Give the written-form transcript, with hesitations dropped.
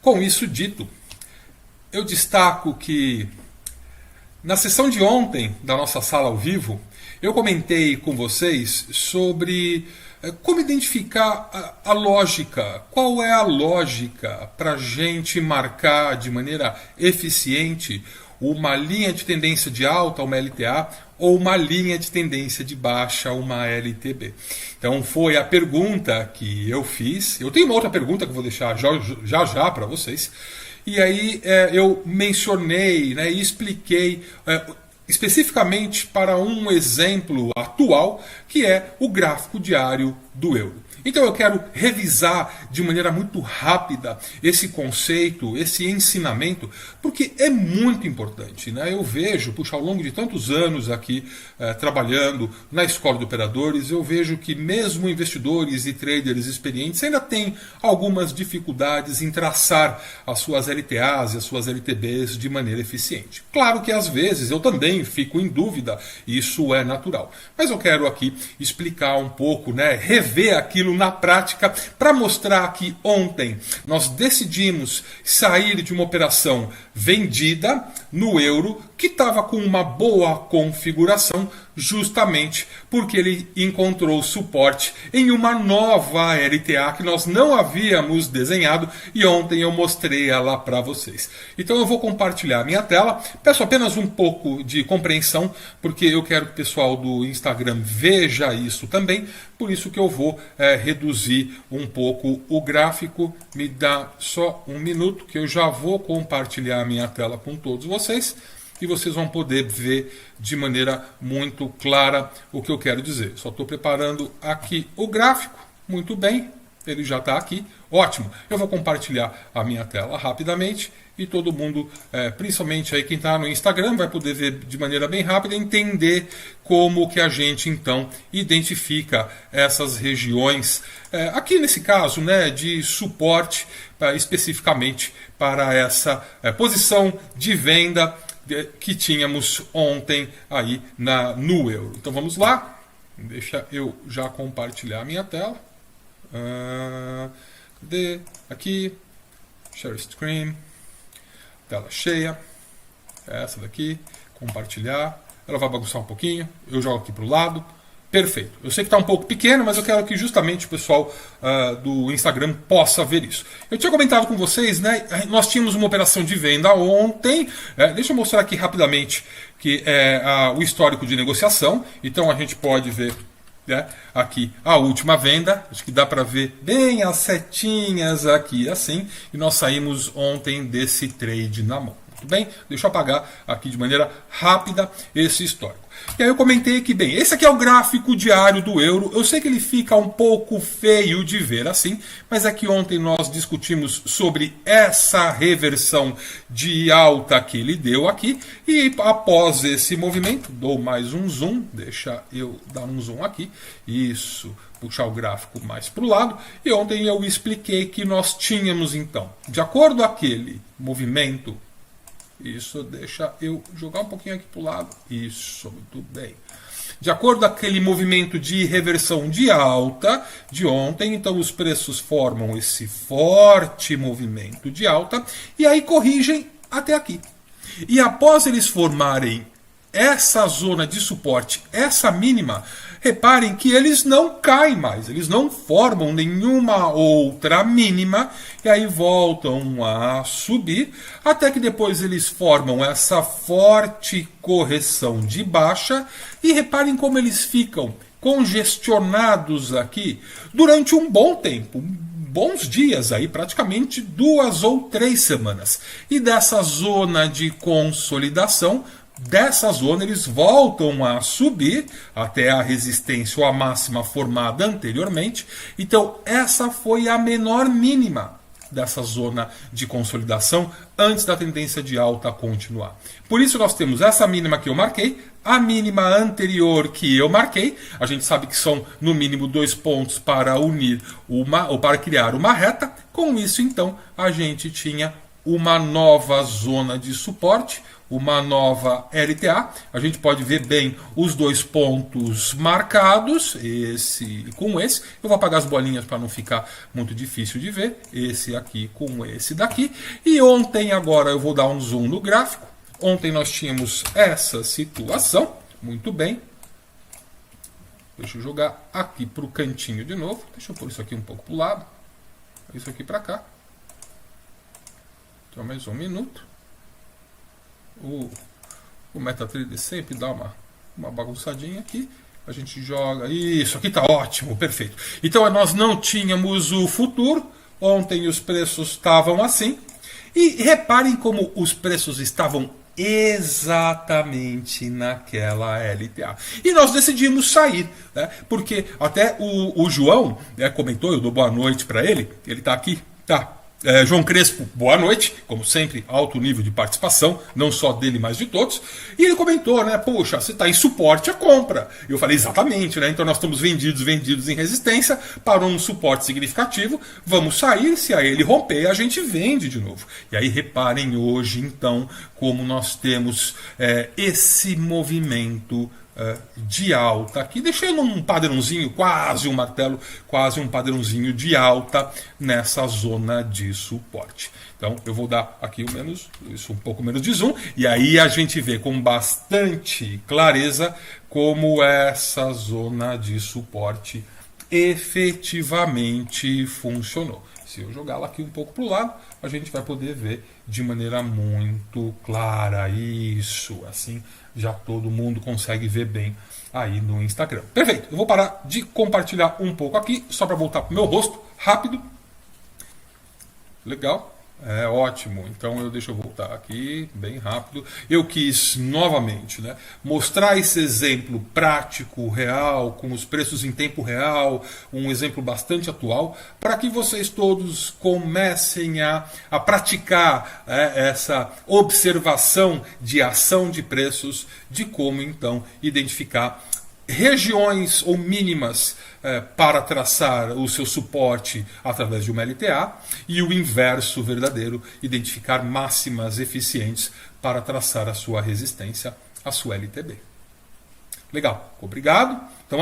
Com isso dito, eu destaco que na sessão de ontem da nossa sala ao vivo, eu comentei com vocês sobre como identificar a lógica. Qual é a lógica para a gente marcar de maneira eficiente uma linha de tendência de alta, uma LTA, ou uma linha de tendência de baixa, uma LTB. Então foi a pergunta que eu fiz. Eu tenho uma outra pergunta que eu vou deixar já para vocês. E aí eu mencionei, né, e expliquei especificamente para um exemplo atual, que é o gráfico diário do euro. Então eu quero revisar de maneira muito rápida esse conceito, esse ensinamento, porque é muito importante, né? Eu vejo, ao longo de tantos anos aqui trabalhando na escola de operadores, eu vejo que mesmo investidores e traders experientes ainda têm algumas dificuldades em traçar as suas LTAs e as suas LTBs de maneira eficiente. Claro que às vezes eu também fico em dúvida, isso é natural. Mas eu quero aqui explicar um pouco, né, rever aquilo na prática, para mostrar que ontem nós decidimos sair de uma operação vendida no euro que estava com uma boa configuração, justamente porque ele encontrou suporte em uma nova LTA que nós não havíamos desenhado e ontem eu mostrei ela para vocês. Então eu vou compartilhar a minha tela, peço apenas um pouco de compreensão, porque eu quero que o pessoal do Instagram veja isso também, por isso que eu vou reduzir um pouco o gráfico. Me dá só um minuto que eu já vou compartilhar a minha tela com todos vocês. E vocês vão poder ver de maneira muito clara o que eu quero dizer. Só estou preparando aqui o gráfico. Muito bem, ele já está aqui. Ótimo, eu vou compartilhar a minha tela rapidamente. E todo mundo, principalmente aí quem está no Instagram, vai poder ver de maneira bem rápida, entender como que a gente então identifica essas regiões. Aqui nesse caso, né, de suporte especificamente para essa posição de venda que tínhamos ontem aí no euro. Então vamos lá, deixa eu já compartilhar a minha tela. Cadê? Aqui, share screen, tela cheia, essa daqui, compartilhar, ela vai bagunçar um pouquinho, eu jogo aqui para o lado. Perfeito. Eu sei que está um pouco pequeno, mas eu quero que justamente o pessoal do Instagram possa ver isso. Eu tinha comentado com vocês, né? Nós tínhamos uma operação de venda ontem. Deixa eu mostrar aqui rapidamente que é o histórico de negociação. Então a gente pode ver, né, aqui a última venda. Acho que dá para ver bem as setinhas aqui assim. E nós saímos ontem desse trade na mão. Muito bem? Deixa eu apagar aqui de maneira rápida esse histórico. E aí eu comentei que, bem, esse aqui é o gráfico diário do euro. Eu sei que ele fica um pouco feio de ver assim, mas é que ontem nós discutimos sobre essa reversão de alta que ele deu aqui. E após esse movimento, dou mais um zoom, deixa eu dar um zoom aqui, isso, puxar o gráfico mais para o lado. E ontem eu expliquei que nós tínhamos então, de acordo com aquele movimento, isso, deixa eu jogar um pouquinho aqui para o lado. Isso, muito bem. De acordo com aquele movimento de reversão de alta de ontem, então os preços formam esse forte movimento de alta e aí corrigem até aqui. E após eles formarem essa zona de suporte, essa mínima, reparem que eles não caem mais, eles não formam nenhuma outra mínima e aí voltam a subir, até que depois eles formam essa forte correção de baixa e reparem como eles ficam congestionados aqui durante um bom tempo, bons dias aí, praticamente 2 ou 3 semanas. E dessa zona de consolidação, dessa zona eles voltam a subir até a resistência ou a máxima formada anteriormente. Então essa foi a menor mínima dessa zona de consolidação antes da tendência de alta continuar. Por isso nós temos essa mínima que eu marquei, a mínima anterior que eu marquei. A gente sabe que são no mínimo 2 pontos para unir ou para criar uma reta. Com isso então a gente tinha uma nova zona de suporte, uma nova LTA. A gente pode ver bem os dois pontos marcados, esse com esse. Eu vou apagar as bolinhas para não ficar muito difícil de ver. Esse aqui com esse daqui. E ontem, agora eu vou dar um zoom no gráfico. Ontem nós tínhamos essa situação. Muito bem. Deixa eu jogar aqui para o cantinho de novo. Deixa eu pôr isso aqui um pouco para o lado. Isso aqui para cá. Então, mais um minuto. O MetaTrader sempre dá uma bagunçadinha aqui. A gente joga. Isso aqui está ótimo, perfeito. Então, nós não tínhamos o futuro. Ontem os preços estavam assim. E reparem como os preços estavam exatamente naquela LTA. E nós decidimos sair, né? Porque até o João, né, comentou, eu dou boa noite para ele. Ele está aqui, tá? João Crespo, boa noite, como sempre, alto nível de participação, não só dele, mas de todos. E ele comentou, né, poxa, você está em suporte à compra. Eu falei, exatamente, né, então nós estamos vendidos em resistência para um suporte significativo, vamos sair, se a ele romper, a gente vende de novo. E aí reparem hoje, então, como nós temos esse movimento de alta aqui, deixando um padrãozinho, quase um martelo, quase um padrãozinho de alta nessa zona de suporte. Então eu vou dar aqui um pouco menos de zoom, e aí a gente vê com bastante clareza como essa zona de suporte efetivamente funcionou. Se eu jogá-la aqui um pouco para o lado, a gente vai poder ver de maneira muito clara isso, assim já todo mundo consegue ver bem aí no Instagram. Perfeito, eu vou parar de compartilhar um pouco aqui, só para voltar para o meu rosto, rápido. Legal. Ótimo, então deixa eu voltar aqui bem rápido. Eu quis novamente, né, mostrar esse exemplo prático, real, com os preços em tempo real, um exemplo bastante atual, para que vocês todos comecem a praticar essa observação de ação de preços, de como então identificar regiões ou mínimas para traçar o seu suporte através de uma LTA, e o inverso verdadeiro, identificar máximas eficientes para traçar a sua resistência, a sua LTB. Legal, obrigado. Então,